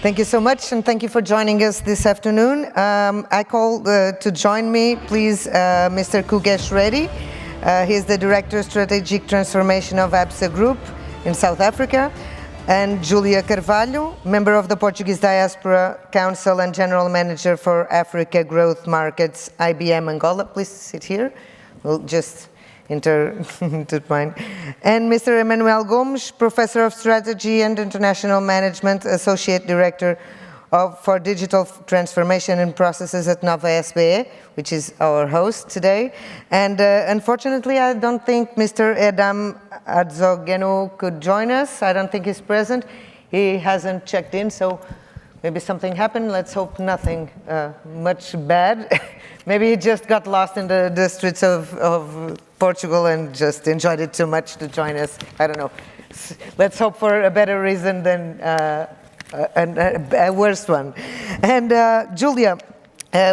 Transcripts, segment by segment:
Thank you so much, and thank you for joining us this afternoon. I call to join me, please, Mr. Kugesh Reddy. He is the Director of Strategic Transformation of ABSA Group in South Africa, and Julia Carvalho, member of the Portuguese Diaspora Council and General Manager for Africa Growth Markets, IBM Angola. Please sit here. We'll just intertwine. And Mr. Emmanuel Gomes, Professor of Strategy and International Management, Associate Director for Digital Transformation and Processes at Nova SBE, which is our host today. And unfortunately, I don't think Mr. Edam Adzogenu could join us. I don't think he's present. He hasn't checked in, so maybe something happened. Let's hope nothing much bad. Maybe he just got lost in the streets of Portugal and just enjoyed it too much to join us. I don't know. Let's hope for a better reason than a worse one. And Julia,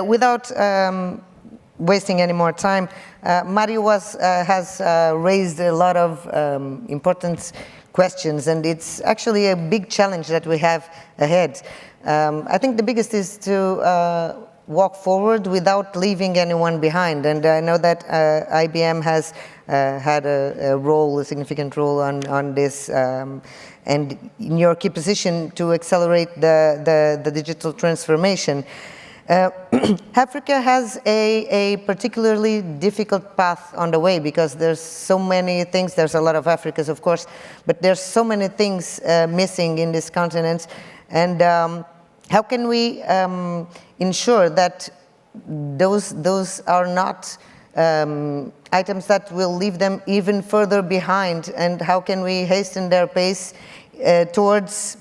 without wasting any more time, Mario has raised a lot of important questions, and it's actually a big challenge that we have ahead. I think the biggest is to walk forward without leaving anyone behind. And I know that IBM has had a significant role on this, and in your key position to accelerate the digital transformation. Africa has a particularly difficult path on the way because there's so many things. There's a lot of Africas, of course, but there's so many things missing in this continent. And how can we ensure that those are not items that will leave them even further behind? And how can we hasten their pace towards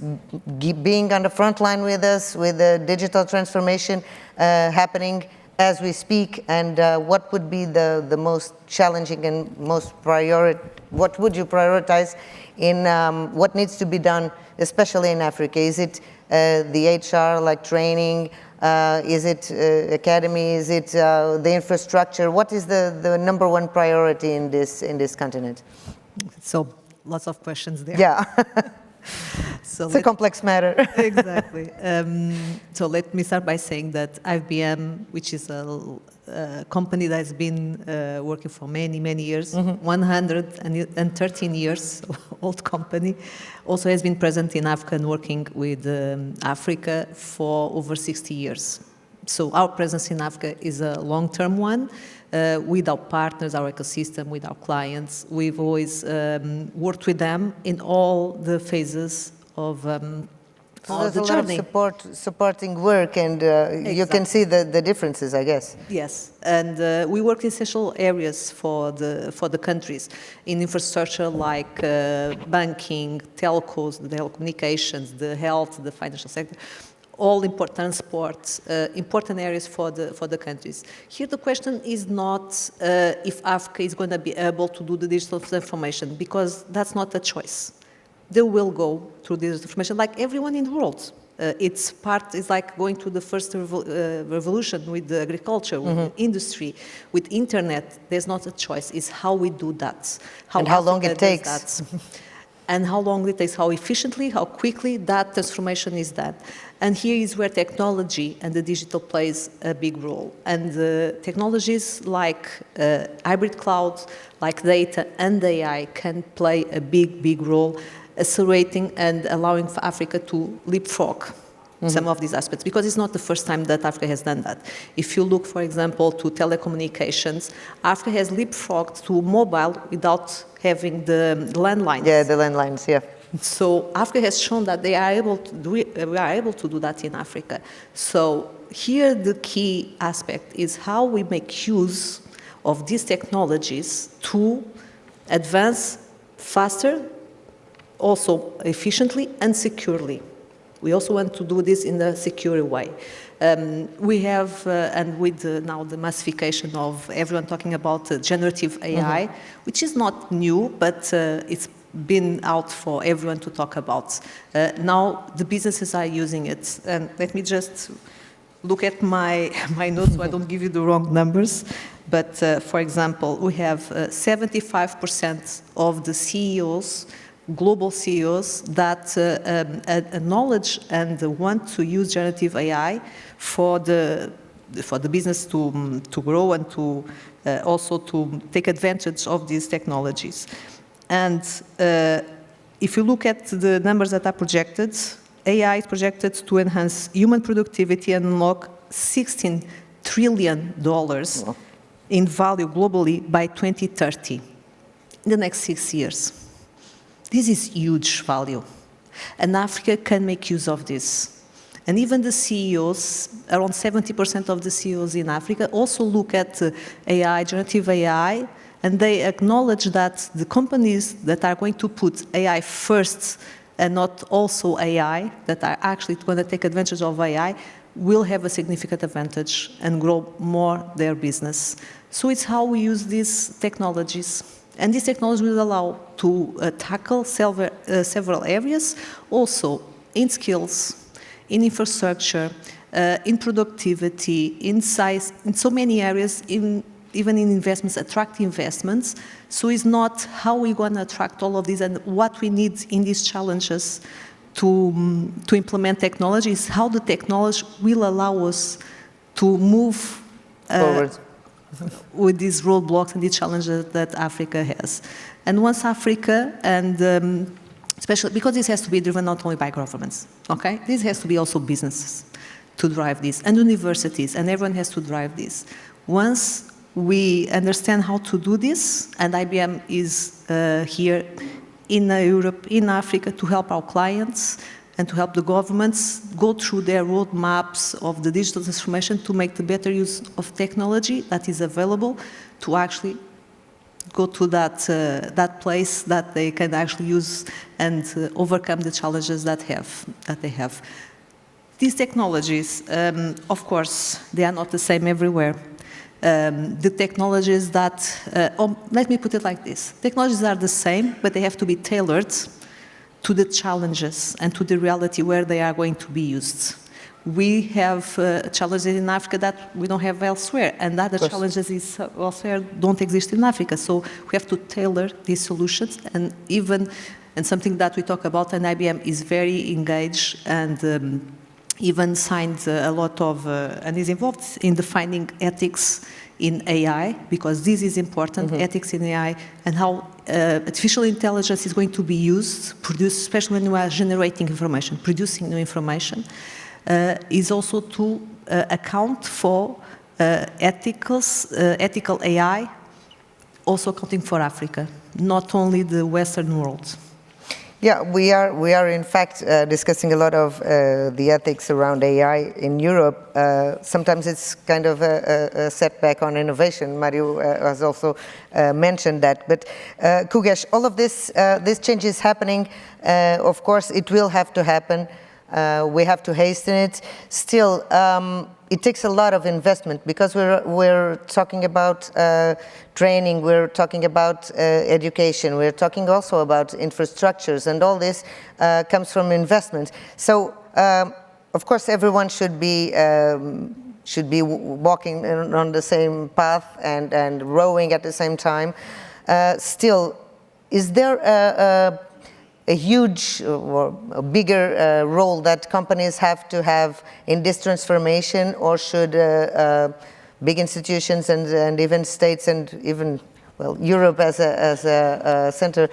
being on the front line with us, with the digital transformation happening as we speak? And what would be the most challenging and most what would you prioritize in what needs to be done, especially in Africa? Is it the HR, like training? Is it academy? Is it the infrastructure? What is the number one priority in this continent? So lots of questions there. Yeah. So it's a complex matter. Exactly. So let me start by saying that IBM, which is a company that has been working for many, many years, 113 years old company, also has been present in Africa and working with Africa for over 60 years. So our presence in Africa is a long-term one. With our partners, our ecosystem, with our clients, we've always worked with them in all the phases of the journey. There's a lot of supporting work, and exactly. You can see the differences, I guess. Yes, and we work in essential areas for the countries, in infrastructure like banking, telcos, the telecommunications, the health, the financial sector. All important transport, important areas for the countries. Here the question is not if Africa is going to be able to do the digital transformation, because that's not a choice. They will go through digital transformation like everyone in the world. It's like going to the first revolution with the agriculture, with the industry, with internet. There's not a choice. It's how we do that. How long it takes. And how long it takes, how efficiently, how quickly that transformation is done. And here is where technology and the digital plays a big role. And technologies like hybrid cloud, like data and AI can play a big, big role, accelerating and allowing for Africa to leapfrog some of these aspects, because it's not the first time that Africa has done that. If you look, for example, to telecommunications, Africa has leapfrogged to mobile without having the landlines. Yeah, the landlines, yeah. So Africa has shown that we are able to do that in Africa. So here the key aspect is how we make use of these technologies to advance faster, also efficiently and securely. We also want to do this in a secure way. We have, and with now the massification of everyone talking about generative AI, which is not new, but it's been out for everyone to talk about. Now the businesses are using it. And let me just look at my notes so I don't give you the wrong numbers. But for example, we have 75% of the CEOs global CEOs that acknowledge and want to use generative AI for the business to grow and to also to take advantage of these technologies. And if you look at the numbers that are projected, AI is projected to enhance human productivity and unlock $16 trillion in value globally by 2030, in the next 6 years. This is huge value, and Africa can make use of this. And even the CEOs, around 70% of the CEOs in Africa also look at AI, generative AI, and they acknowledge that the companies that are going to put AI first and not also AI, that are actually going to take advantage of AI, will have a significant advantage and grow more their business. So it's how we use these technologies. And these technologies will allow to tackle several areas, also in skills, in infrastructure, in productivity, in size, in so many areas, even in investments, attract investments. So it's not how we're going to attract all of these and what we need in these challenges to implement technology, is how the technology will allow us to move forward with these roadblocks and these challenges that Africa has. And once Africa, and especially because this has to be driven not only by governments, okay? This has to be also businesses to drive this, and universities, and everyone has to drive this. Once we understand how to do this, and IBM is here in Europe, in Africa, to help our clients and to help the governments go through their roadmaps of the digital transformation to make the better use of technology that is available to actually go to that place that they can actually use and overcome the challenges that they have. These technologies, of course, they are not the same everywhere. The technologies that, let me put it like this, technologies are the same, but they have to be tailored to the challenges and to the reality where they are going to be used. We have challenges in Africa that we don't have elsewhere, and other challenges elsewhere don't exist in Africa. So we have to tailor these solutions, and something that we talk about, and IBM is very engaged and even signed a lot of, and is involved in defining ethics in AI, because this is important, ethics in AI, and how artificial intelligence is going to be used, especially when you are generating information, producing new information, is also to account for ethical AI, also accounting for Africa, not only the Western world. Yeah, we are in fact discussing a lot of the ethics around AI in Europe. Sometimes it's kind of a setback on innovation. Mario has also mentioned that. But Kugesh, all of this change is happening. Of course, it will have to happen. We have to hasten it. Still, it takes a lot of investment, because we're talking about training, we're talking about education, we're talking also about infrastructures, and all this comes from investment. So, of course, everyone should be walking on the same path and rowing at the same time. Still, is there a huge or a bigger role that companies have to have in this transformation, or should big institutions and even states and even, well, Europe as a center,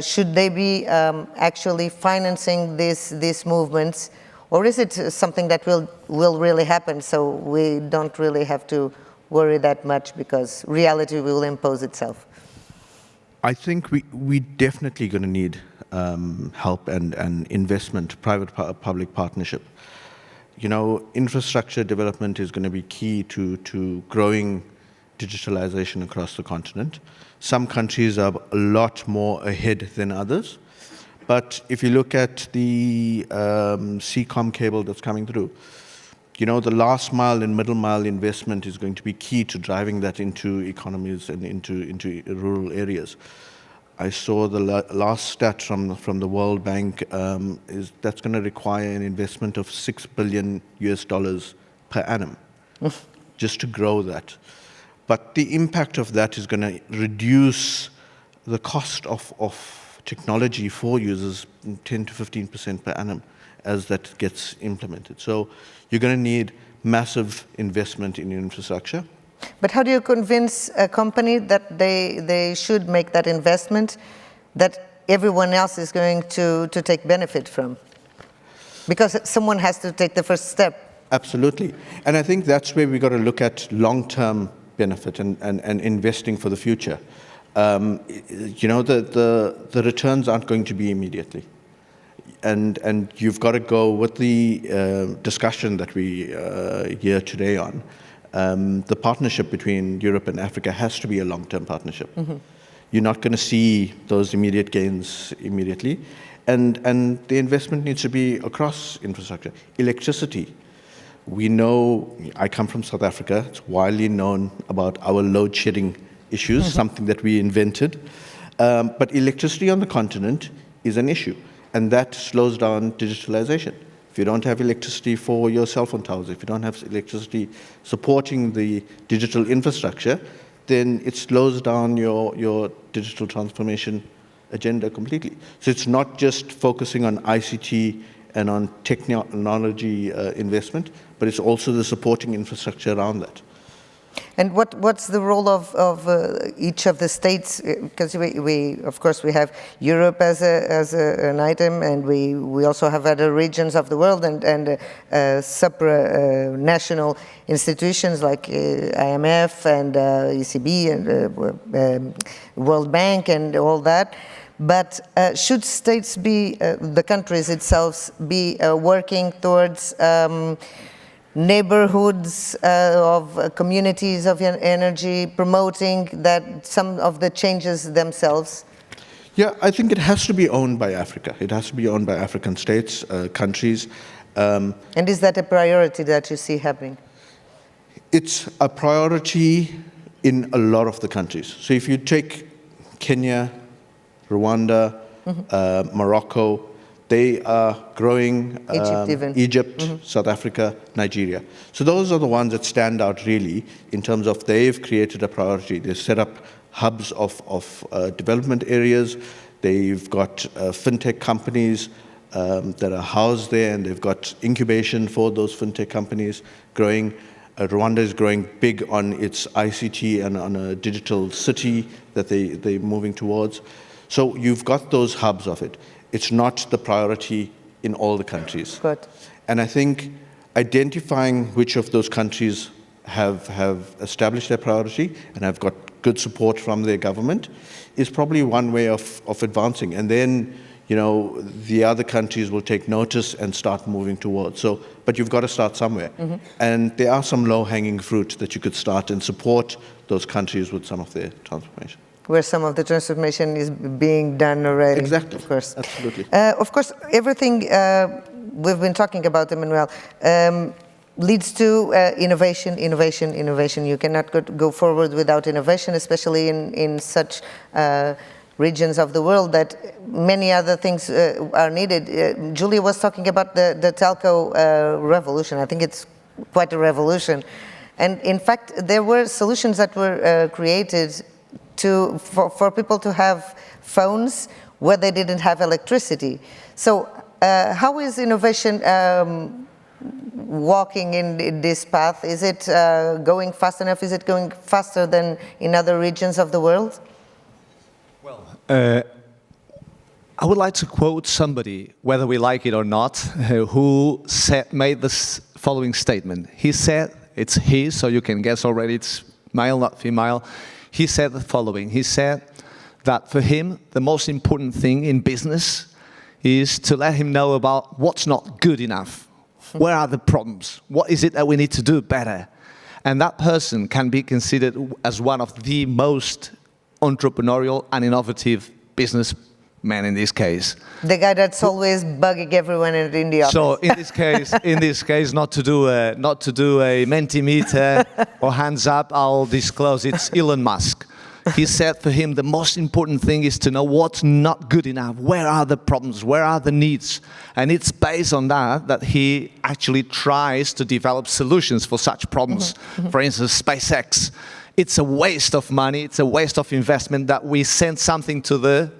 should they be actually financing these movements, or is it something that will really happen, so we don't really have to worry that much because reality will impose itself? I think we definitely going to need help and investment, private-public partnership. You know, infrastructure development is going to be key to growing digitalization across the continent. Some countries are a lot more ahead than others. But if you look at the CCOM cable that's coming through, you know, the last mile and middle mile investment is going to be key to driving that into economies and into rural areas. I saw the last stat from the World Bank is that's going to require an investment of $6 billion per annum just to grow that. But the impact of that is going to reduce the cost of technology for users 10 to 15% per annum as that gets implemented. So you're going to need massive investment in infrastructure. But how do you convince a company that they should make that investment that everyone else is going to take benefit from? Because someone has to take the first step. Absolutely. And I think that's where we've got to look at long-term benefit and investing for the future. The returns aren't going to be immediately. And you've got to go with the discussion that we hear today on. The partnership between Europe and Africa has to be a long-term partnership. Mm-hmm. You're not going to see those immediate gains immediately. And the investment needs to be across infrastructure. Electricity. We know, I come from South Africa, it's widely known about our load shedding issues, mm-hmm. something that we invented. But electricity on the continent is an issue, and that slows down digitalization. If you don't have electricity for your cell phone towers, if you don't have electricity supporting the digital infrastructure, then it slows down your digital transformation agenda completely. So it's not just focusing on ICT and on technology investment, but it's also the supporting infrastructure around that. And what's the role of each of the states? Because we of course we have Europe as an item, and we also have other regions of the world and supranational institutions like IMF and ECB and World Bank and all that. But should states be, the countries itself, be working towards neighborhoods of communities of energy, promoting that some of the changes themselves? Yeah, I think it has to be owned by Africa. It has to be owned by African states, countries. And is that a priority that you see happening? It's a priority in a lot of the countries. So if you take Kenya, Rwanda, mm-hmm. Morocco, they are growing, Egypt, mm-hmm. South Africa, Nigeria. So those are the ones that stand out really in terms of they've created a priority. They've set up hubs of development areas. They've got fintech companies that are housed there, and they've got incubation for those fintech companies growing. Rwanda is growing big on its ICT and on a digital city that they're moving towards. So you've got those hubs of it. It's not the priority in all the countries. Good. And I think identifying which of those countries have established their priority and have got good support from their government is probably one way of advancing. And then, the other countries will take notice and start moving towards. So, but you've got to start somewhere. Mm-hmm. And there are some low-hanging fruit that you could start and support those countries with some of their transformation. Where some of the transformation is being done already. Exactly. Of course. Absolutely. Of course, everything we've been talking about, Emmanuel, leads to innovation. You cannot go forward without innovation, especially in such regions of the world that many other things are needed. Julia was talking about the telco revolution. I think it's quite a revolution. And in fact, there were solutions that were created for people to have phones where they didn't have electricity. So how is innovation walking in this path? Is it going fast enough? Is it going faster than in other regions of the world? Well, I would like to quote somebody, whether we like it or not, who made this following statement. He said, it's he, so you can guess already it's male, not female. He said the following. He said that for him, the most important thing in business is to let him know about what's not good enough. Where are the problems? What is it that we need to do better? And that person can be considered as one of the most entrepreneurial and innovative businessmen in this case. The guy that's always bugging everyone in the office. So in this case, not to do a Mentimeter or hands up, I'll disclose it's Elon Musk. He said for him the most important thing is to know what's not good enough. Where are the problems? Where are the needs? And it's based on that he actually tries to develop solutions for such problems. Mm-hmm. For instance, SpaceX. It's a waste of money. It's a waste of investment that we send something to the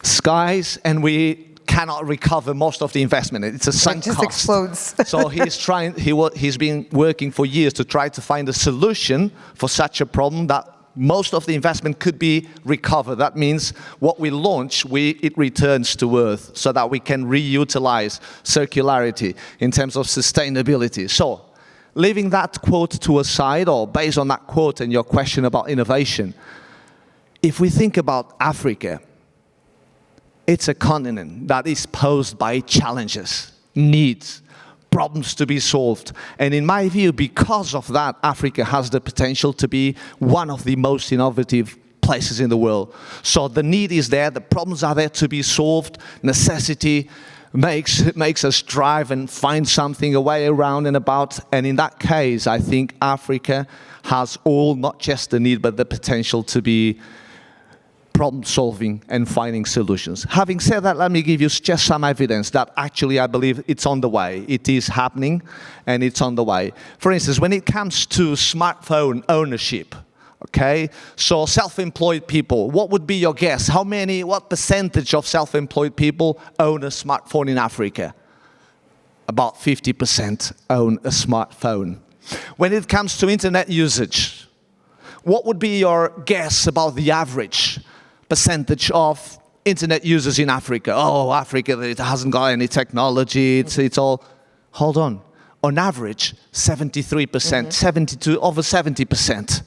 skies, and we cannot recover most of the investment. It's a sunk It just cost. explodes. So he's been working for years to try to find a solution for such a problem that most of the investment could be recovered. That means what we launch, it returns to Earth so that we can reutilize circularity in terms of sustainability. So, leaving that quote to a side, or based on that quote and your question about innovation, if we think about Africa, it's a continent that is posed by challenges, needs, problems to be solved. And in my view, because of that, Africa has the potential to be one of the most innovative places in the world. So the need is there, the problems are there to be solved, necessity makes us drive and find something, a way around and about. And in that case, I think Africa has all, not just the need, but the potential to be problem solving and finding solutions. Having said that, let me give you just some evidence that actually I believe it's on the way. It is happening and it's on the way. For instance, when it comes to smartphone ownership, okay, so self-employed people, what would be your guess? What percentage of self-employed people own a smartphone in Africa? About 50% own a smartphone. When it comes to internet usage, what would be your guess about the average percentage of internet users in Africa? Oh, Africa, it hasn't got any technology, it's all... Hold on average, 73%, 72, over 70%.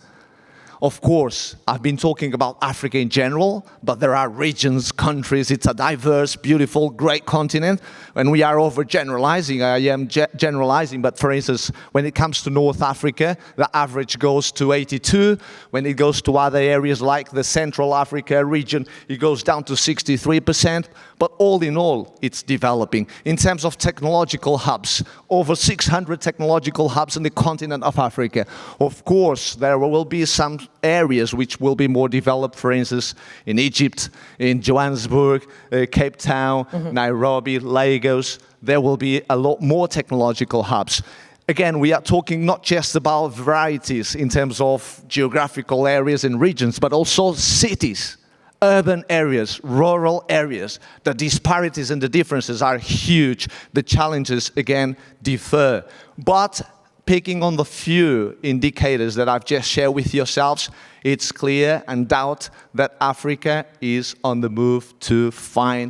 Of course, I've been talking about Africa in general, but there are regions, countries, it's a diverse, beautiful, great continent, and we are overgeneralizing. I am generalizing, but for instance, when it comes to North Africa, the average goes to 82. When it goes to other areas like the Central Africa region, it goes down to 63%. But all in all, it's developing. In terms of technological hubs, over 600 technological hubs in the continent of Africa. Of course, there will be some areas which will be more developed, for instance, in Egypt, in Johannesburg, Cape Town, Nairobi, Lagos. There will be a lot more technological hubs. Again, we are talking not just about varieties in terms of geographical areas and regions, but also cities. Urban areas, rural areas, the disparities and the differences are huge. The challenges, again, differ. But picking on the few indicators that I've just shared with yourselves, it's clear and doubt that Africa is on the move to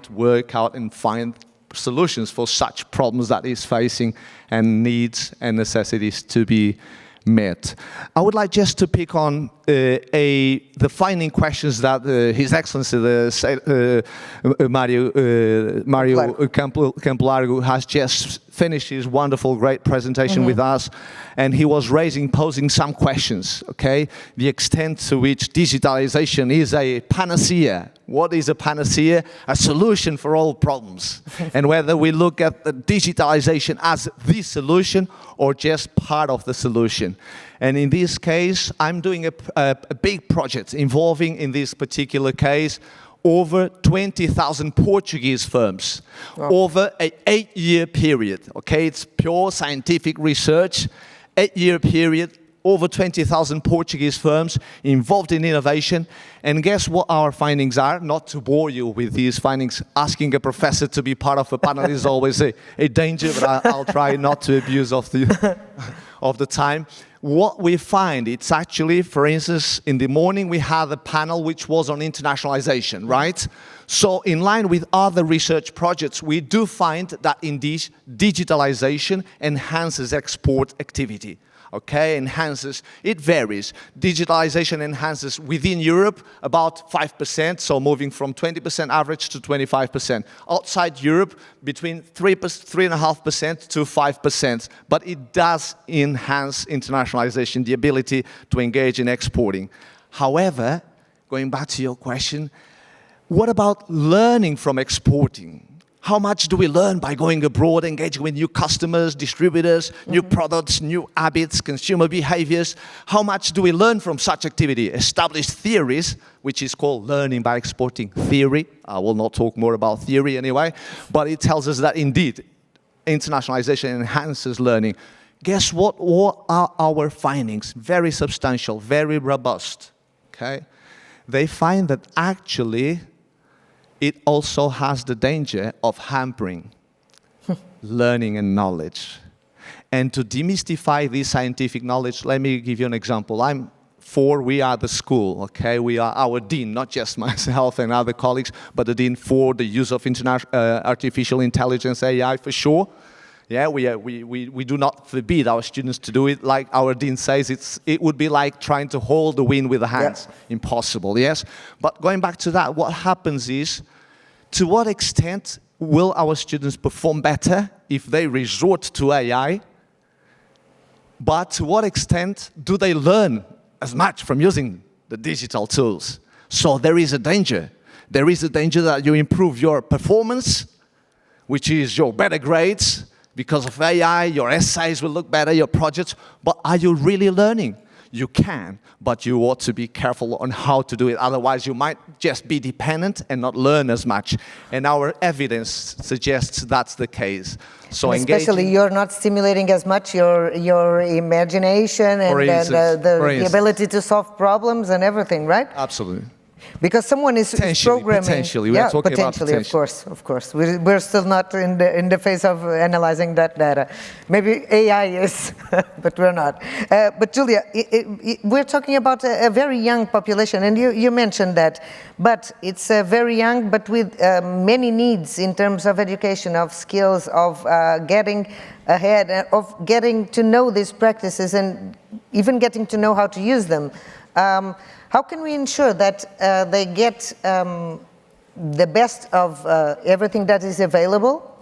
work out and find solutions for such problems that it's facing and needs and necessities to be met. I would like just to pick on the finding questions that His Excellency Mario Campolargo has just finished his wonderful, great presentation with us, and he was posing some questions, okay? The extent to which digitalization is a panacea. What is a panacea? A solution for all problems. And whether we look at the digitalization as the solution or just part of the solution. And in this case, I'm doing a big project involving, in this particular case, over 20,000 Portuguese firms over an 8-year period. Okay, it's pure scientific research, 8-year period, over 20,000 Portuguese firms involved in innovation. And guess what our findings are? Not to bore you with these findings, asking a professor to be part of a panel is always a danger, but I'll try not to abuse of the time. What we find, it's actually, for instance, in the morning we had a panel which was on internationalization, right? So in line with other research projects, we do find that indeed digitalization enhances export activity. Okay, enhances, it varies. Digitalization enhances within Europe about 5%, so moving from 20% average to 25%. Outside Europe, between 3.5% to 5%. But it does enhance internationalization, the ability to engage in exporting. However, going back to your question, what about learning from exporting? How much do we learn by going abroad, engaging with new customers, distributors, new products, new habits, consumer behaviors? How much do we learn from such activity? Established theories, which is called learning by exporting theory. I will not talk more about theory anyway, but it tells us that indeed, internationalization enhances learning. Guess what? What are our findings? Very substantial, very robust, okay? They find that actually it also has the danger of hampering learning and knowledge. And to demystify this scientific knowledge, let me give you an example. We are the school, okay? We are our dean, not just myself and other colleagues, but the dean for the use of artificial intelligence, AI for sure. Yeah, we do not forbid our students to do it. Like our dean says, it would be like trying to hold the wind with the hands. Yeah. Impossible, yes? But going back to that, what happens is, to what extent will our students perform better if they resort to AI? But to what extent do they learn as much from using the digital tools? So there is a danger. There is a danger that you improve your performance, which is your better grades. Because of AI, your essays will look better, your projects, but are you really learning? You can, but you ought to be careful on how to do it. Otherwise, you might just be dependent and not learn as much. And our evidence suggests that's the case. So especially you're not stimulating as much your imagination and the ability to solve problems and everything, right? Absolutely. Because someone is programming. Potentially, we are talking about potential. Of course. We're still not in the phase of analyzing that data. Maybe AI is, but we're not. But Julia, we're talking about a very young population, and you mentioned that. But it's very young, but with many needs in terms of education, of skills, of getting ahead, of getting to know these practices, and even getting to know how to use them. How can we ensure that they get the best of everything that is available?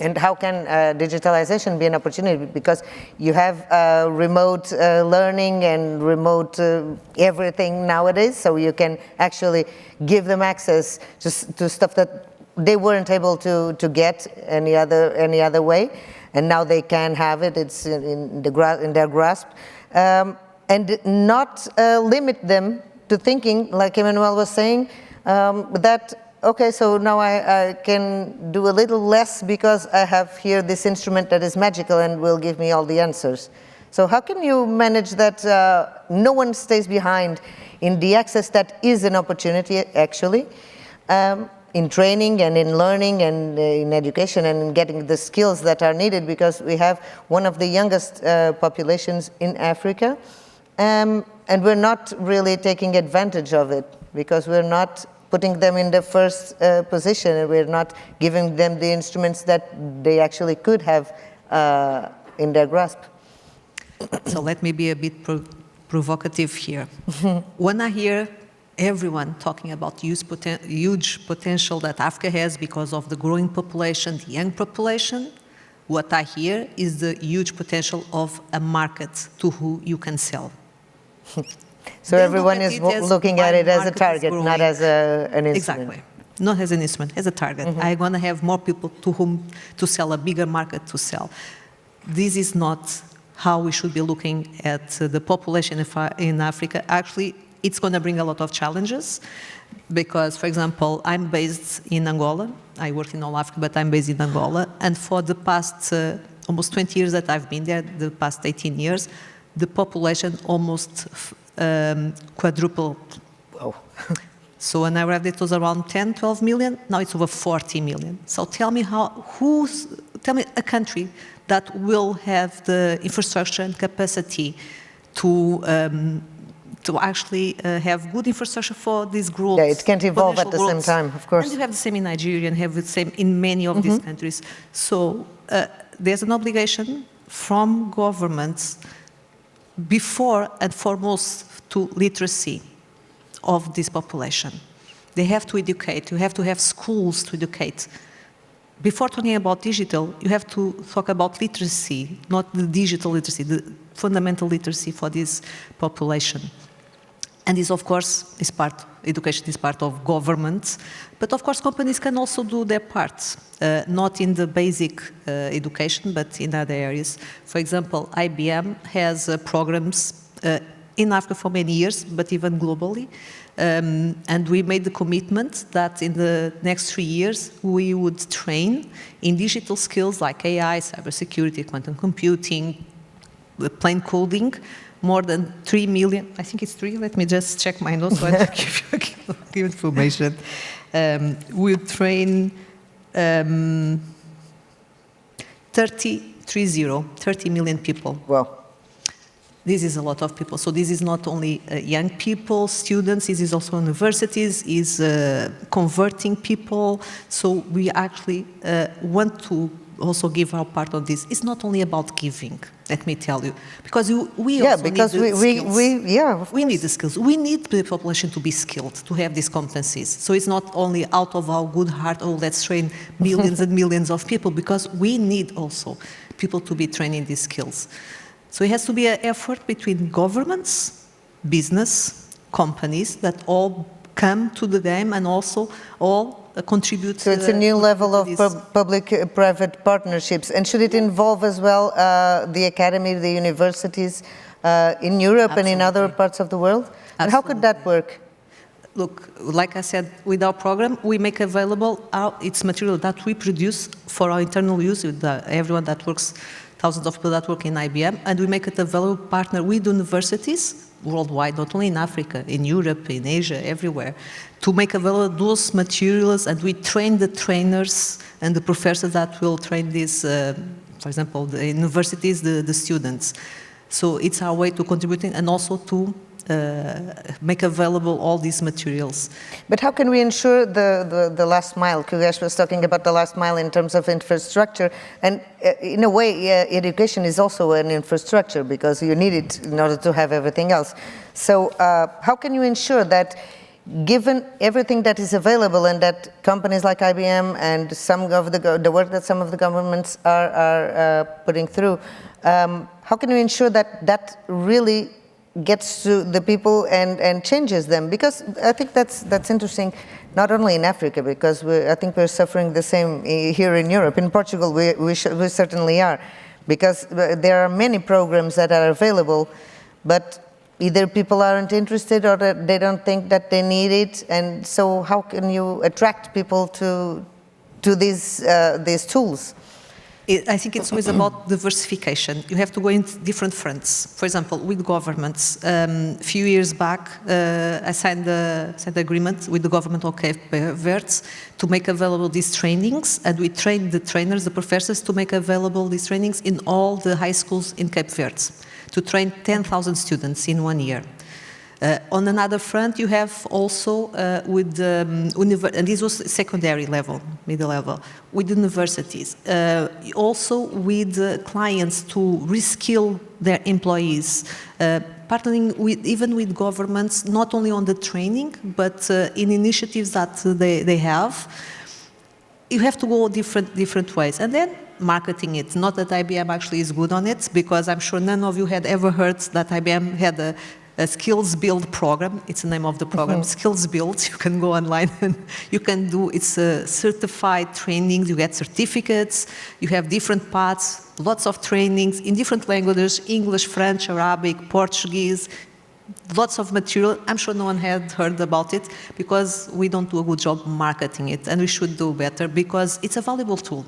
And how can digitalization be an opportunity? Because you have remote learning and remote everything nowadays, so you can actually give them access to stuff that they weren't able to get any other way, and now they can have it. It's in their grasp. And not limit them to thinking, like Emmanuel was saying, that, okay, so now I can do a little less because I have here this instrument that is magical and will give me all the answers. So how can you manage that no one stays behind in the access that is an opportunity, actually, in training and in learning and in education and in getting the skills that are needed, because we have one of the youngest populations in Africa. And we're not really taking advantage of it because we're not putting them in the first position, and we're not giving them the instruments that they actually could have in their grasp. So let me be a bit provocative here. When I hear everyone talking about huge potential that Africa has because of the growing population, the young population, what I hear is the huge potential of a market to who you can sell. So everyone is looking at it as a target, not as an instrument. Exactly. Not as an instrument, as a target. I want to have more people to whom to sell, a bigger market to sell. This is not how we should be looking at the population in Africa. Actually, it's going to bring a lot of challenges because, for example, I'm based in Angola. I work in all Africa, but I'm based in Angola. And for the past almost 20 years that I've been there, the past 18 years, the population almost quadrupled. Wow. So when I arrived, it was around 10, 12 million. Now it's over 40 million. So tell me tell me a country that will have the infrastructure and capacity to actually have good infrastructure for this growth. Yeah, it can't evolve at the same time, of course. And you have the same in Nigeria and have the same in many of these countries. So there's an obligation from governments before and foremost to literacy of this population. They have to educate. You have to have schools to educate. Before talking about digital, you have to talk about literacy, not the digital literacy, the fundamental literacy for this population. And this, of course, education is part of government, but of course companies can also do their part, not in the basic education, but in other areas. For example, IBM has programs in Africa for many years, but even globally, and we made the commitment that in the next 3 years we would train in digital skills like AI, cybersecurity, quantum computing, plain coding, more than 3 million, I think it's 3, let me just check my notes so I don't give information. We train 30 million people. Wow. This is a lot of people. So this is not only young people, students, this is also universities, is converting people. So we actually want to also give our part on this. It's not only about giving, let me tell you, because we also need the skills. We need the skills. We need the population to be skilled, to have these competencies. So it's not only out of our good heart, oh, let's train millions and millions of people, because we need also people to be training these skills. So it has to be an effort between governments, business, companies, that all come to the game and also all contribute. So it's a new level of public-private partnerships. And should it involve as well the academy, the universities in Europe and in other parts of the world? And how could that work? Look, like I said, with our program, we make available its material that we produce for our internal use with everyone that works, thousands of people that work in IBM, and we make it available partner with universities worldwide, not only in Africa, in Europe, in Asia, everywhere, to make available those materials, and we train the trainers and the professors that will train these, for example, the universities, the students. So it's our way to contributing and also to make available all these materials. But how can we ensure the last mile? Kugesh was talking about the last mile in terms of infrastructure, and in a way, education is also an infrastructure because you need it in order to have everything else. So how can you ensure that, given everything that is available and that companies like IBM and some of the work that some of the governments are putting through, how can you ensure that that really gets to the people and changes them? Because I think that's interesting, not only in Africa, because I think we're suffering the same here in Europe. In Portugal, we certainly are, because there are many programs that are available, but either people aren't interested or that they don't think that they need it. And so how can you attract people to these tools? I think it's always about diversification. You have to go in different fronts. For example, with governments, a few years back, I signed an agreement with the government of Cape Verde to make available these trainings, and we trained the trainers, the professors, to make available these trainings in all the high schools in Cape Verde, to train 10,000 students in 1 year. On another front, you have also with and this was secondary level, middle level, with universities, also with clients to reskill their employees, partnering even with governments, not only on the training, but in initiatives that they have. You have to go different ways. And then marketing it. Not that IBM actually is good on it, because I'm sure none of you had ever heard that IBM had a skills build program. It's the name of the program, skills build. You can go online and you can do, it's certified trainings, you get certificates, you have different paths, lots of trainings in different languages, English, French, Arabic, Portuguese, lots of material. I'm sure no one had heard about it because we don't do a good job marketing it, and we should do better because it's a valuable tool.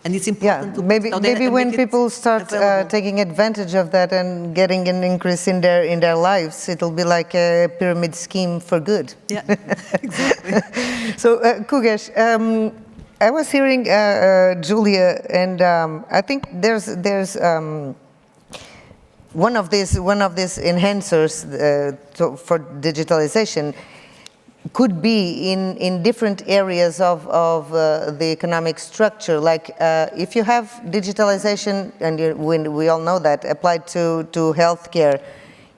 And it's important to maybe when people start taking advantage of that and getting an increase in their lives, it'll be like a pyramid scheme for good. Yeah, exactly. So, Kugesh, I was hearing Julia, and I think there's one of these enhancers for digitalization could be in different areas of the economic structure. Like if you have digitalization, and we all know that, applied to healthcare,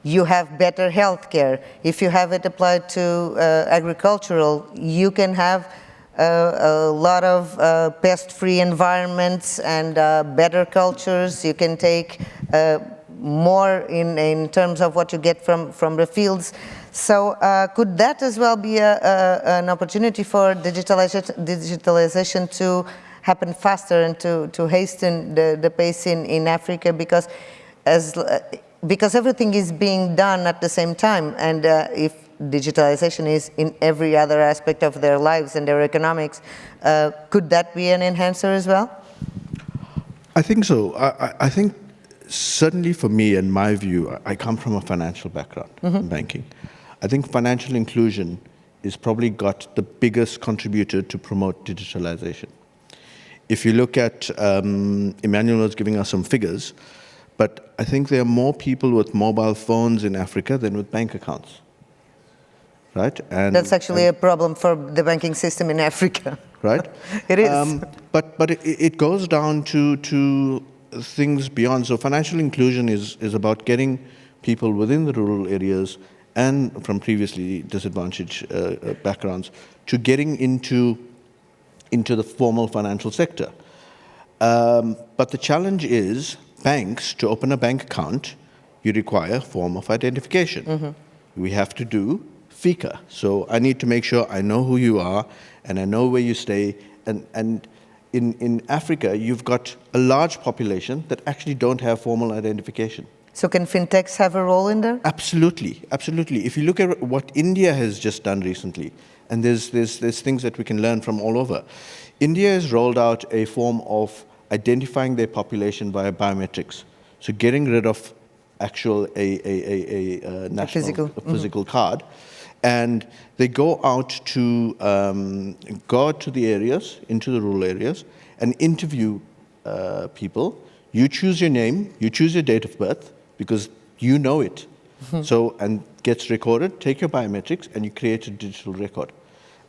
you have better healthcare. If you have it applied to agricultural, you can have a lot of pest-free environments and better cultures. You can take more in terms of what you get from the fields. So could that as well be an opportunity for digitalization to happen faster and to hasten the pace in Africa, because everything is being done at the same time, and if digitalization is in every other aspect of their lives and their economics, could that be an enhancer as well? I think so. I think certainly for me and my view, I come from a financial background in banking. I think financial inclusion is probably got the biggest contributor to promote digitalization. If you look at, Emmanuel was giving us some figures, but I think there are more people with mobile phones in Africa than with bank accounts, right? And That's actually a problem for the banking system in Africa. Right? It is. But it goes down to things beyond. So financial inclusion is about getting people within the rural areas and from previously disadvantaged backgrounds to getting into the formal financial sector. But the challenge is banks, to open a bank account, you require a form of identification. We have to do FICA. So I need to make sure I know who you are and I know where you stay. And in Africa, you've got a large population that actually don't have formal identification. So can fintechs have a role in there? Absolutely, absolutely. If you look at what India has just done recently, and there's things that we can learn from all over. India has rolled out a form of identifying their population via biometrics. So getting rid of actual a national physical card, and they go out to the areas, into the rural areas, and interview people. You choose your name, you choose your date of birth, because you know it. So, and gets recorded, take your biometrics, and you create a digital record.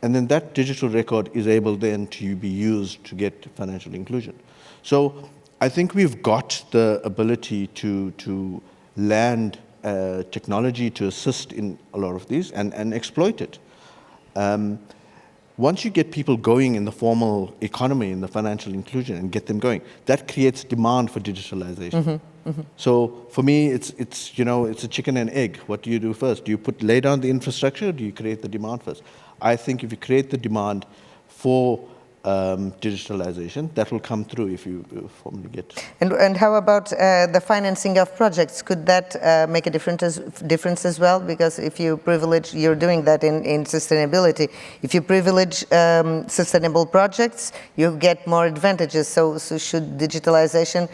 And then that digital record is able then to be used to get financial inclusion. So I think we've got the ability to land technology to assist in a lot of these and exploit it. Once you get people going in the formal economy, in the financial inclusion, and get them going, that creates demand for digitalization. So for me, it's a chicken and egg. What do you do first? Do you lay down the infrastructure, or do you create the demand first? I think if you create the demand for digitalization, that will come through if you formally get. And how about the financing of projects? Could that make a difference as well? Because if you privilege, you're doing that in sustainability. If you privilege sustainable projects, you get more advantages. So should digitalization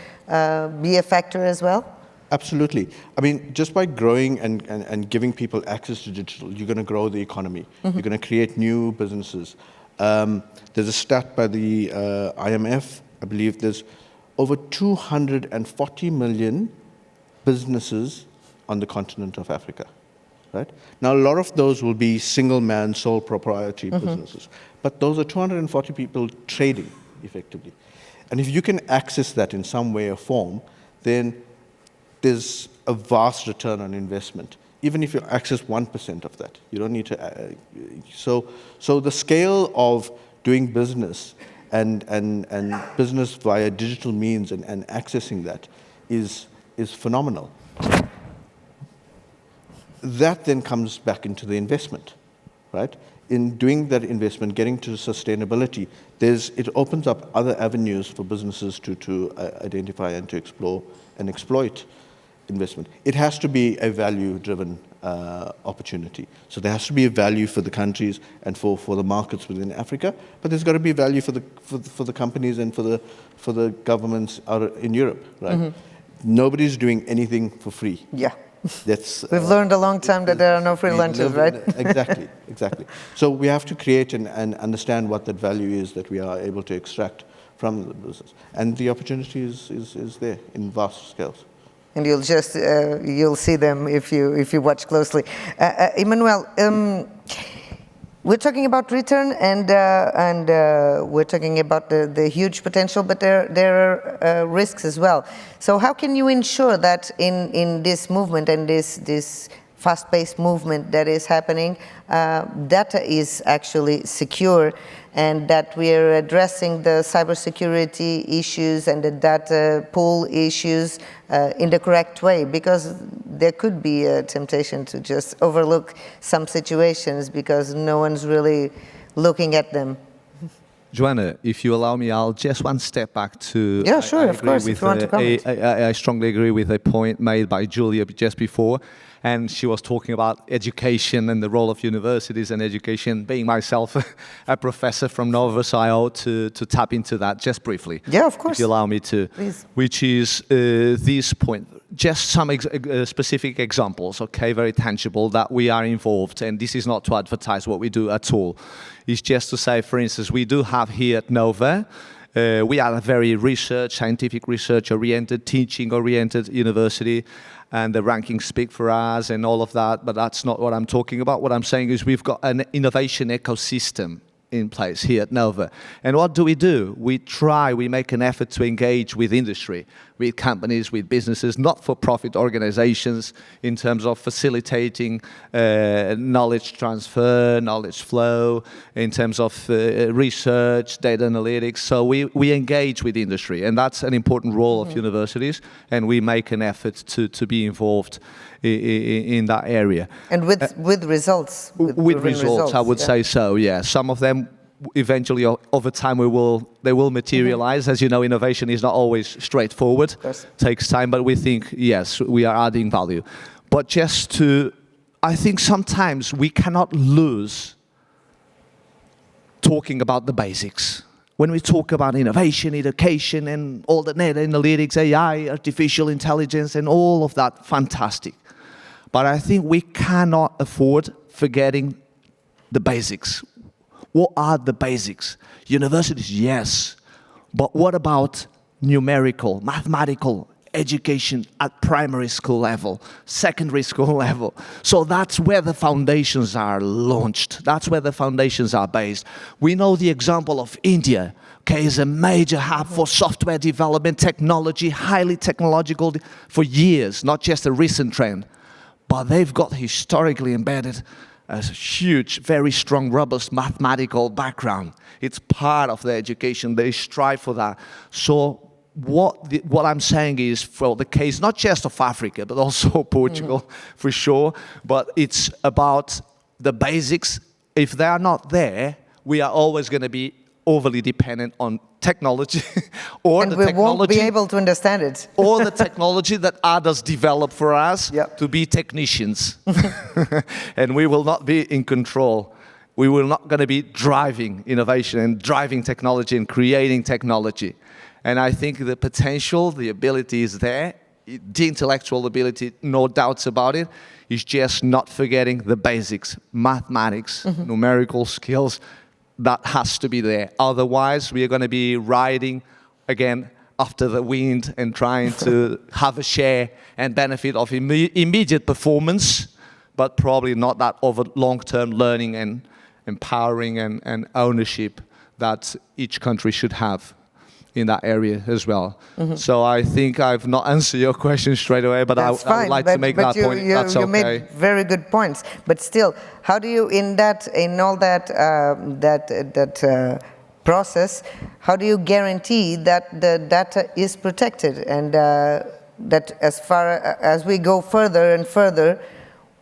be a factor as well? Absolutely. I mean, just by growing and giving people access to digital, you're going to grow the economy. You're going to create new businesses. There's a stat by the IMF, I believe there's over 240 million businesses on the continent of Africa, right? Now, a lot of those will be single-man, sole proprietary businesses, but those are 240 people trading, effectively. And if you can access that in some way or form, then there's a vast return on investment. Even if you access 1% of that, you don't need to. So the scale of doing business and business via digital means and accessing that is phenomenal. That then comes back into the investment, right? In doing that investment, getting to sustainability, it opens up other avenues for businesses to identify and to explore and exploit investment. It has to be a value-driven opportunity. So there has to be a value for the countries and for the markets within Africa, but there's got to be value for the companies and for the governments out in Europe, right? Nobody's doing anything for free. Yeah. We've learned a long time that there are no free lunches, right? Exactly. So we have to create and understand what that value is that we are able to extract from the business. And the opportunity is there in vast scales. And you'll see them if you watch closely. Emmanuel, we're talking about return and we're talking about the huge potential, but there are risks as well. So how can you ensure that in this movement and this fast-paced movement that is happening, data is actually secure, and that we are addressing the cybersecurity issues and the data pool issues in the correct way? Because there could be a temptation to just overlook some situations because no one's really looking at them. Joanna, if you allow me, I'll just one step back to... Yeah, sure, of course, if you want to comment. I strongly agree with a point made by Julia just before. and she was talking about education and the role of universities and education, being myself a professor from Nova Scio to tap into that just briefly. Yeah, of course. If you allow me to. Please. Which is this point. Just some specific examples, okay, very tangible, that we are involved, and this is not to advertise what we do at all. It's just to say, for instance, we do have here at Nova, we are a very scientific research-oriented, teaching-oriented university, and the rankings speak for us and all of that, but that's not what I'm talking about. What I'm saying is we've got an innovation ecosystem in place here at Nova. And what do? We make an effort to engage with industry, with companies, with businesses, not-for-profit organizations, in terms of facilitating knowledge transfer, knowledge flow, in terms of research, data analytics. So we engage with industry, and that's an important role of universities, and we make an effort to be involved in that area. And with results. With results, I would say so, yeah. Some of them eventually over time they will materialize. As you know, innovation is not always straightforward. Takes time, but we think, yes, we are adding value. But I think sometimes we cannot lose talking about the basics. When we talk about innovation, education, and all the data analytics, AI, artificial intelligence, and all of that, fantastic. But I think we cannot afford forgetting the basics. What are the basics? Universities, yes. But what about numerical, mathematical education at primary school level, secondary school level? So that's where the foundations are launched. That's where the foundations are based. We know the example of India, okay, is a major hub for software development, technology, highly technological for years, not just a recent trend. But they've got historically embedded a huge, very strong, robust mathematical background. It's part of their education. They strive for that. So what I'm saying is, for the case not just of Africa, but also Portugal, for sure, but it's about the basics. If they are not there, we are always going to be overly dependent on technology or and the we technology won't be able to understand it. or the technology that others develop for us to be technicians. And we will not be in control. We will not going to be driving innovation and driving technology and creating technology. And I think the potential, the ability is there. The intellectual ability, no doubts about it, is just not forgetting the basics, mathematics, numerical skills. That has to be there. Otherwise, we are going to be riding, again, after the wind and trying to have a share and benefit of immediate performance, but probably not that over long-term learning and empowering and ownership that each country should have in that area as well. So I think I've not answered your question straight away, but I would like to make that point. That's okay. You made very good points, but still, how do you, in all that process, how do you guarantee that the data is protected and that as far as we go further and further,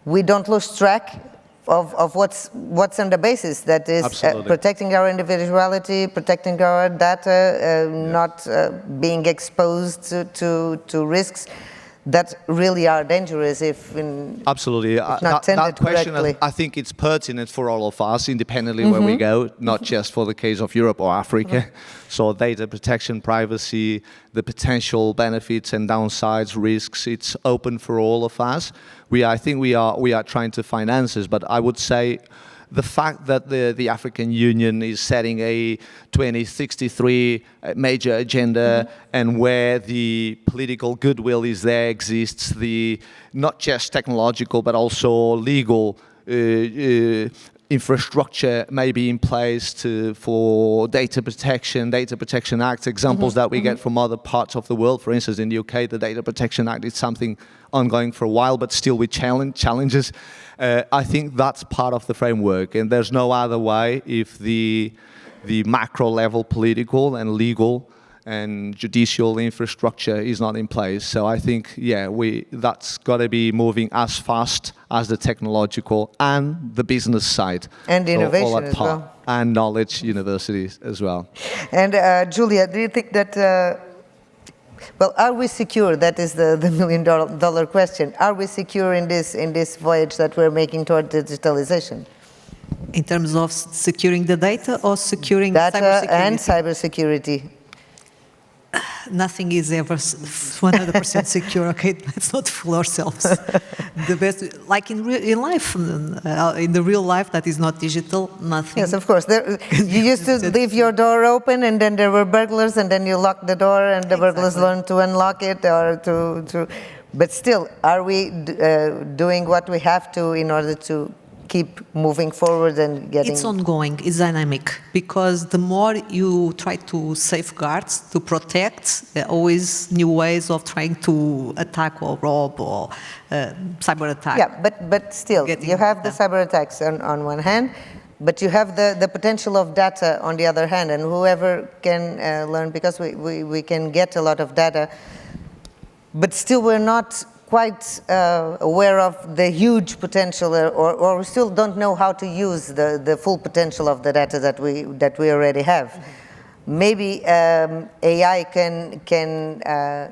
we don't lose track of what's on the basis, that is protecting our individuality, protecting our data, not being exposed to risks that really are dangerous if not tended that question, correctly. I think it's pertinent for all of us, independently where we go, not just for the case of Europe or Africa. So data protection, privacy, the potential benefits and downsides, risks, it's open for all of us. I think we are trying to find answers, but I would say the fact that the African Union is setting a 2063 major agenda, and where the political goodwill is there, exists the not just technological but also legal infrastructure may be in place for data protection acts, examples that we get from other parts of the world. For instance, in the UK, the Data Protection Act is something ongoing for a while, but still with challenges. I think that's part of the framework, and there's no other way if the macro level political and legal and judicial infrastructure is not in place. So I think, that's got to be moving as fast as the technological and the business side. And innovation all that as part. well. And knowledge universities as well. And Julia, do you think that Well, are we secure? That is the million-dollar question. Are we secure in this voyage that we're making toward digitalization? In terms of securing the data or securing Data cybersecurity? and cybersecurity. Nothing is ever 100% secure, okay? Let's not fool ourselves. The best, like in life, in the real life that is not digital, nothing. Yes, of course. You used to leave your door open, and then there were burglars, and then you locked the door, and the burglars learned to unlock it, or to. But still, are we doing what we have to in order to keep moving forward and getting... It's ongoing, it's dynamic, because the more you try to safeguard, to protect, there are always new ways of trying to attack or rob or cyber attack. Yeah, but still, you have the cyber attacks on one hand, but you have the potential of data on the other hand, and whoever can learn, because we can get a lot of data, but still we're not quite aware of the huge potential, or we still don't know how to use the full potential of the data that we already have. Maybe AI can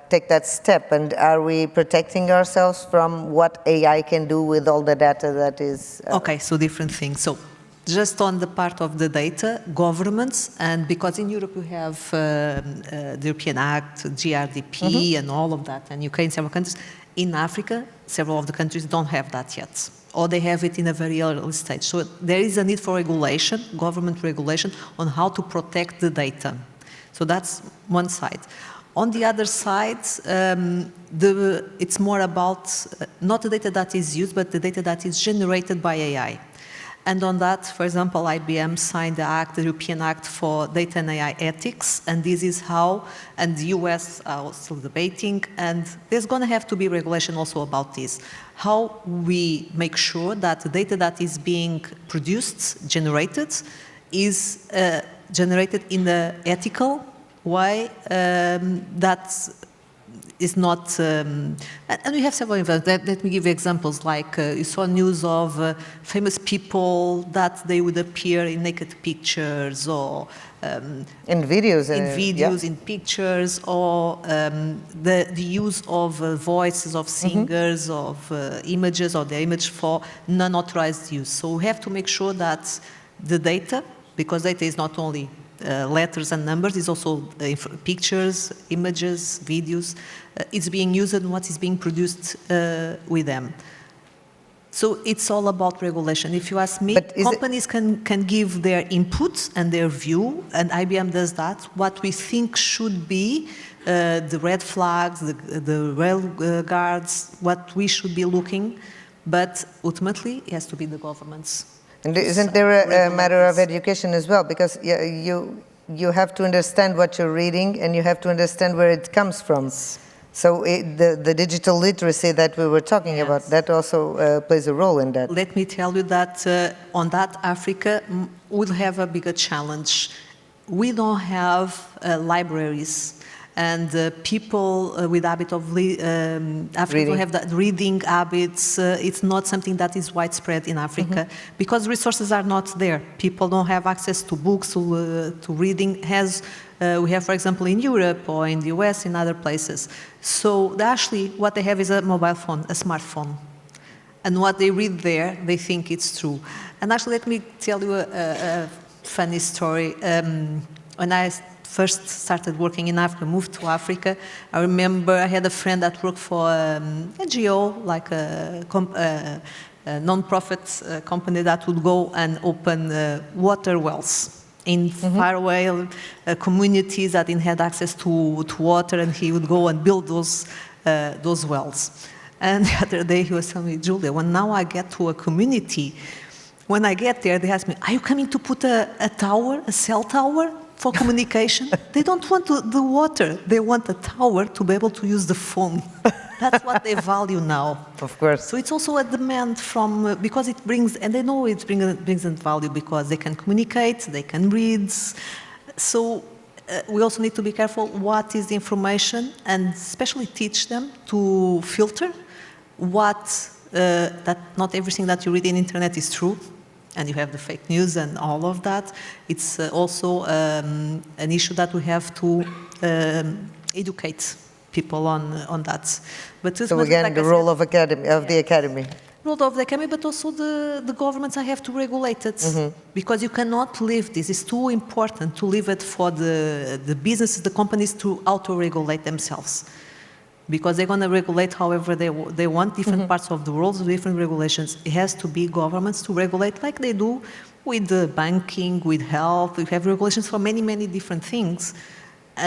take that step, and are we protecting ourselves from what AI can do with all the data that is... Okay, so different things. So just on the part of the data, governments, and because in Europe we have the European Act, GRDP, and all of that, and UK and several countries. In Africa, several of the countries don't have that yet, or they have it in a very early stage. So there is a need for regulation, government regulation, on how to protect the data. So that's one side. On the other side, it's more about not the data that is used, but the data that is generated by AI. And on that, for example, IBM signed the European Act for Data and AI Ethics, and this is how, and the US are still debating, and there's going to have to be regulation also about this. How we make sure that the data that is being produced, generated, is generated in an ethical way that is not, and we have several events. Let me give you examples, like you saw news of famous people that they would appear in naked pictures, or in videos, in pictures, or the use of voices of singers, of images, or the image for non-authorized use. So we have to make sure that the data, because data is not only letters and numbers, is also pictures, images, videos. It's being used and what is being produced with them. So it's all about regulation. If you ask me, companies can give their input and their view, and IBM does that. What we think should be the red flags, the rail guards, what we should be looking, but ultimately it has to be the governments. And isn't there a matter of education as well? Because you have to understand what you're reading, and you have to understand where it comes from. So the digital literacy that we were talking about, that also plays a role in that. Let me tell you that on that, Africa will have a bigger challenge. We don't have libraries. And people with habit of Africa don't have that reading habits. It's not something that is widespread in Africa because resources are not there. People don't have access to books, to reading, as we have, for example, in Europe or in the US, in other places. So actually, what they have is a mobile phone, a smartphone. And what they read there, they think it's true. And actually, let me tell you a funny story. When I first started working in Africa, moved to Africa, I remember I had a friend that worked for a NGO, like a non-profit company that would go and open water wells in faraway communities that didn't have access to water, and he would go and build those wells. And the other day he was telling me, Julia, when now I get to a community, when I get there, they ask me, are you coming to put a tower, a cell tower? For communication, they don't want the water. They want a tower to be able to use the phone. That's what they value now. Of course. So it's also a demand from, because it brings, and they know it brings them value because they can communicate, they can read. So we also need to be careful what is the information, and especially teach them to filter that not everything that you read in the internet is true. And you have the fake news and all of that. It's also an issue that we have to educate people on that. But So again, the role of the academy. Role of the academy, but also the governments have to regulate it, because you cannot leave this. It's too important to leave it for the businesses, the companies to auto-regulate themselves, because they're going to regulate however they want, different parts of the world, different regulations. It has to be governments to regulate like they do with the banking, with health. We have regulations for many, many different things.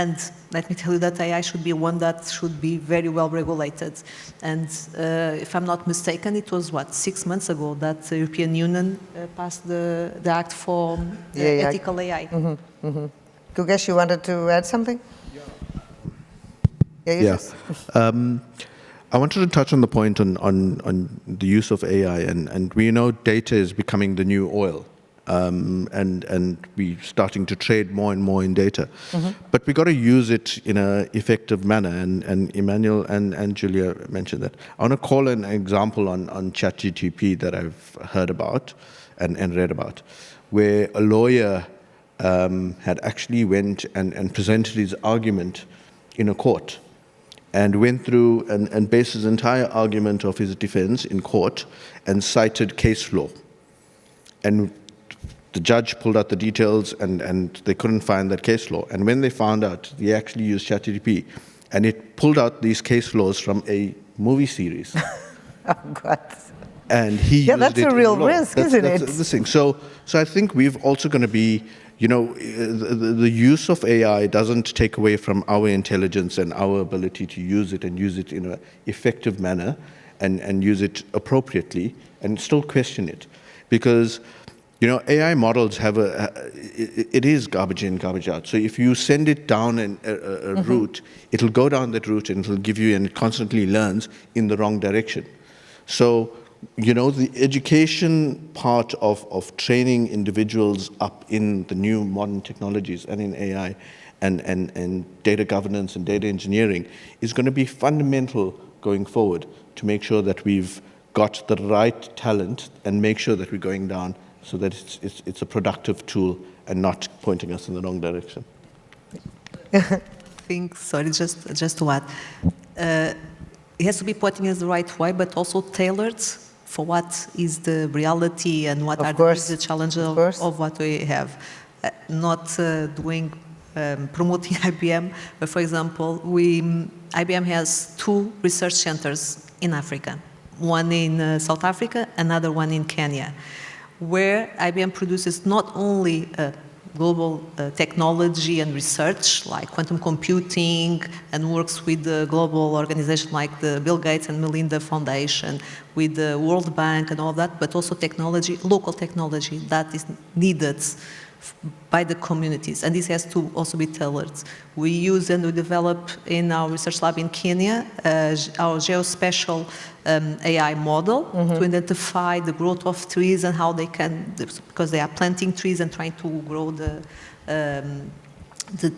And let me tell you that AI should be one that should be very well regulated. And if I'm not mistaken, it was, 6 months ago that the European Union passed the Act for Ethical AI. Kugesh, you wanted to add something? Yes. I wanted to touch on the point on the use of AI, and we know data is becoming the new oil. And we're starting to trade more and more in data. But we got to use it in an effective manner, and Emmanuel and Julia mentioned that. I want to call an example on ChatGPT that I've heard about and read about, where a lawyer had actually went and presented his argument in a court, and went through and based his entire argument of his defense in court and cited case law. And the judge pulled out the details, and they couldn't find that case law. And when they found out, they actually used ChatGPT, and it pulled out these case laws from a movie series. Oh, God. And he used that's it a real in law. risk, isn't it? That's the thing. So I think we've also going to be, the use of AI doesn't take away from our intelligence and our ability to use it, and use it in an effective manner, and use it appropriately, and still question it. Because AI models have it is garbage in, garbage out. So if you send it down a route, it'll go down that route, and it'll give you, and it constantly learns in the wrong direction. So, the education part of training individuals up in the new modern technologies and in AI and data governance and data engineering is going to be fundamental going forward to make sure that we've got the right talent, and make sure that we're going down so that it's a productive tool and not pointing us in the wrong direction. Sorry, just to add. It has to be pointing us the right way, but also tailored for what is the reality and what the challenges of what we have. Not promoting IBM, but for example, IBM has 2 research centers in Africa. One in South Africa, another one in Kenya, where IBM produces not only global technology and research like quantum computing, and works with the global organization like the Bill Gates and Melinda Foundation, with the World Bank and all that, but also technology, local technology that is needed by the communities, and this has to also be tailored. We use and we develop in our research lab in Kenya our geospatial AI model to identify the growth of trees and how they can, because they are planting trees and trying to grow the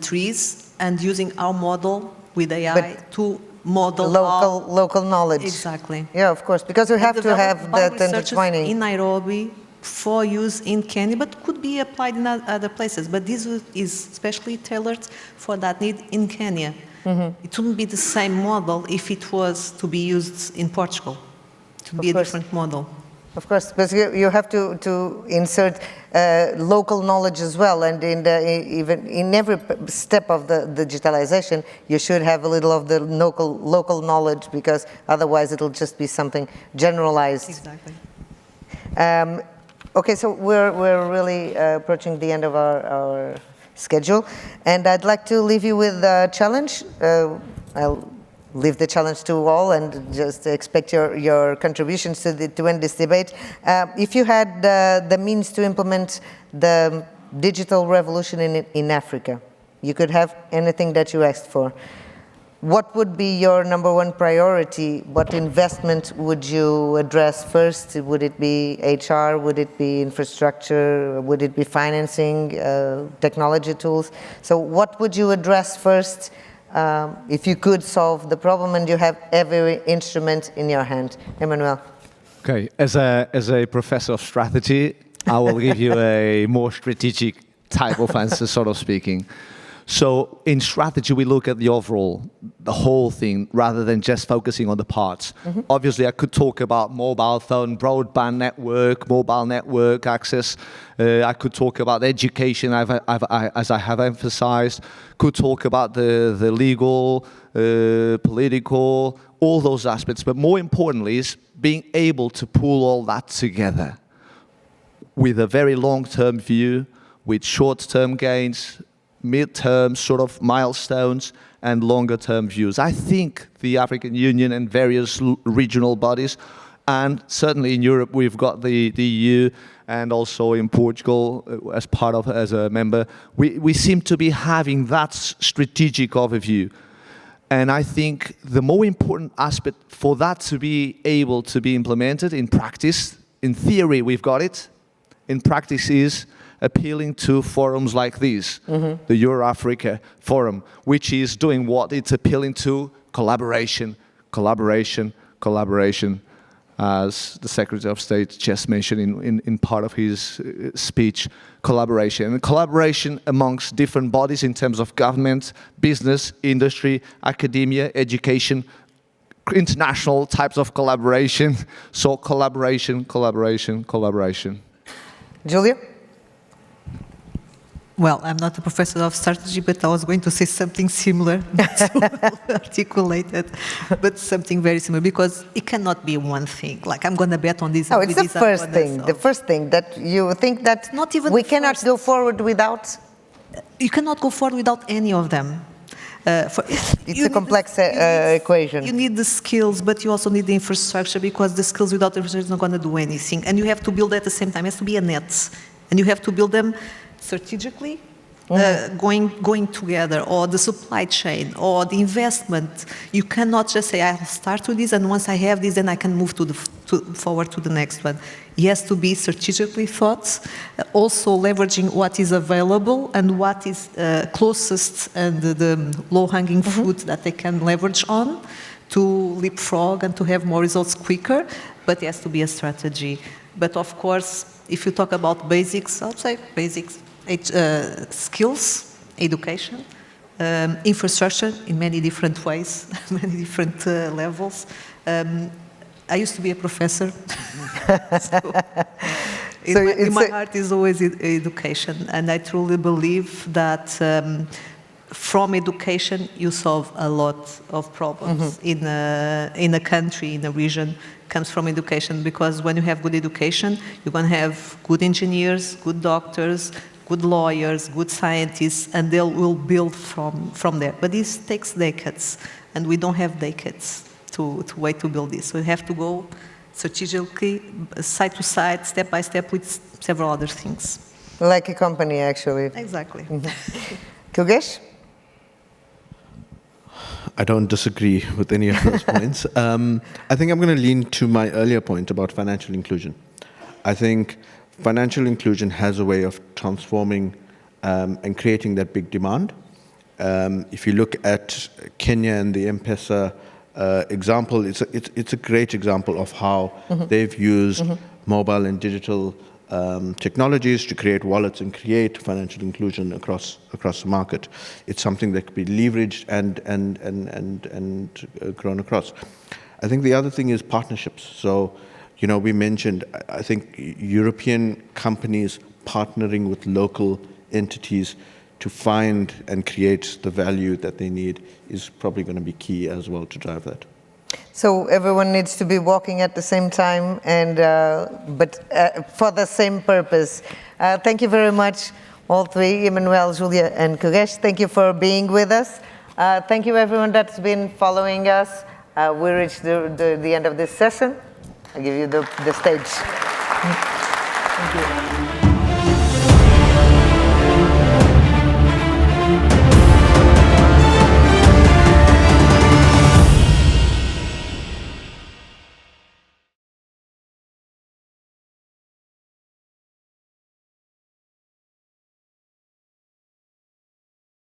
trees, and using our model with AI to model local knowledge. Exactly. Yeah, of course, because we have to have that intertwining. In Nairobi for use in Kenya, but could be applied in other places. But this is especially tailored for that need in Kenya. It wouldn't be the same model if it was to be used in Portugal. It would be a different model. Of course, because you have to insert local knowledge as well, and even in every step of the digitalization, you should have a little of the local knowledge, because otherwise it'll just be something generalized. Exactly. Okay, so we're really approaching the end of our schedule, and I'd like to leave you with a challenge. I'll leave the challenge to all, and just expect your contributions to end this debate. If you had the means to implement the digital revolution in Africa, you could have anything that you asked for. What would be your number one priority? What investment would you address first? Would it be HR? Would it be infrastructure? Would it be financing, technology tools? So what would you address first if you could solve the problem and you have every instrument in your hand? Emmanuel. Okay, as a professor of strategy, I will give you a more strategic type of answer, sort of speaking. So in strategy, we look at the overall, the whole thing, rather than just focusing on the parts. Obviously, I could talk about mobile phone, broadband network, mobile network access. I could talk about education, as I have emphasized. Could talk about the legal, political, all those aspects. But more importantly is being able to pull all that together with a very long-term view, with short-term gains, mid-term sort of milestones, and longer-term views. I think the African Union and various regional bodies, and certainly in Europe we've got the EU, and also in Portugal as a member, we seem to be having that strategic overview. And I think the more important aspect for that to be able to be implemented in practice, in theory we've got it, in practice is appealing to forums like this, the EurAfrica forum, which is doing what? It's appealing to collaboration, collaboration, collaboration, as the Secretary of State just mentioned in part of his speech, collaboration. And collaboration amongst different bodies in terms of government, business, industry, academia, education, international types of collaboration. So collaboration, collaboration, collaboration. Julia? Well, I'm not a professor of strategy, but I was going to say something similar, not so well articulated, but something very similar, because it cannot be one thing. Like, I'm going to bet on this. Oh, it's the first thing. The first thing that you think that not even we cannot go forward without. You cannot go forward without any of them. It's a complex equation. You need the skills, but you also need the infrastructure, because the skills without the infrastructure is not going to do anything. And you have to build at the same time. It has to be a net. And you have to build them strategically, going together, or the supply chain, or the investment. You cannot just say, I'll start with this, and once I have this, then I can move forward to the next one. It has to be strategically thought, also leveraging what is available and what is closest and the low-hanging fruit that they can leverage on to leapfrog and to have more results quicker, but it has to be a strategy. But of course, if you talk about basics, I'll say basics, skills, education, infrastructure in many different ways, many different levels. I used to be a professor, so in my heart is always education, and I truly believe that from education you solve a lot of problems in a country, in a region. Comes from education, because when you have good education, you're going to have good engineers, good doctors, good lawyers, good scientists, and they will build from there. But this takes decades, and we don't have decades to wait to build this. So we have to go strategically, side to side, step by step, with several other things. Like a company, actually. Exactly. Kugesh? I don't disagree with any of those points. I think I'm going to lean to my earlier point about financial inclusion. I think financial inclusion has a way of transforming and creating that big demand. If you look at Kenya and the M-Pesa example, it's a great example of how they've used mobile and digital technologies to create wallets and create financial inclusion across the market. It's something that could be leveraged and grown across. I think the other thing is partnerships. So, you know, we mentioned, I think European companies partnering with local entities to find and create the value that they need is probably going to be key as well to drive that. So everyone needs to be walking at the same time, and but for the same purpose. Thank you very much, all three, Emmanuel, Julia, and Kugesh. Thank you for being with us. Thank you, everyone that's been following us. We reached the end of this session. I give you the stage. Thank you.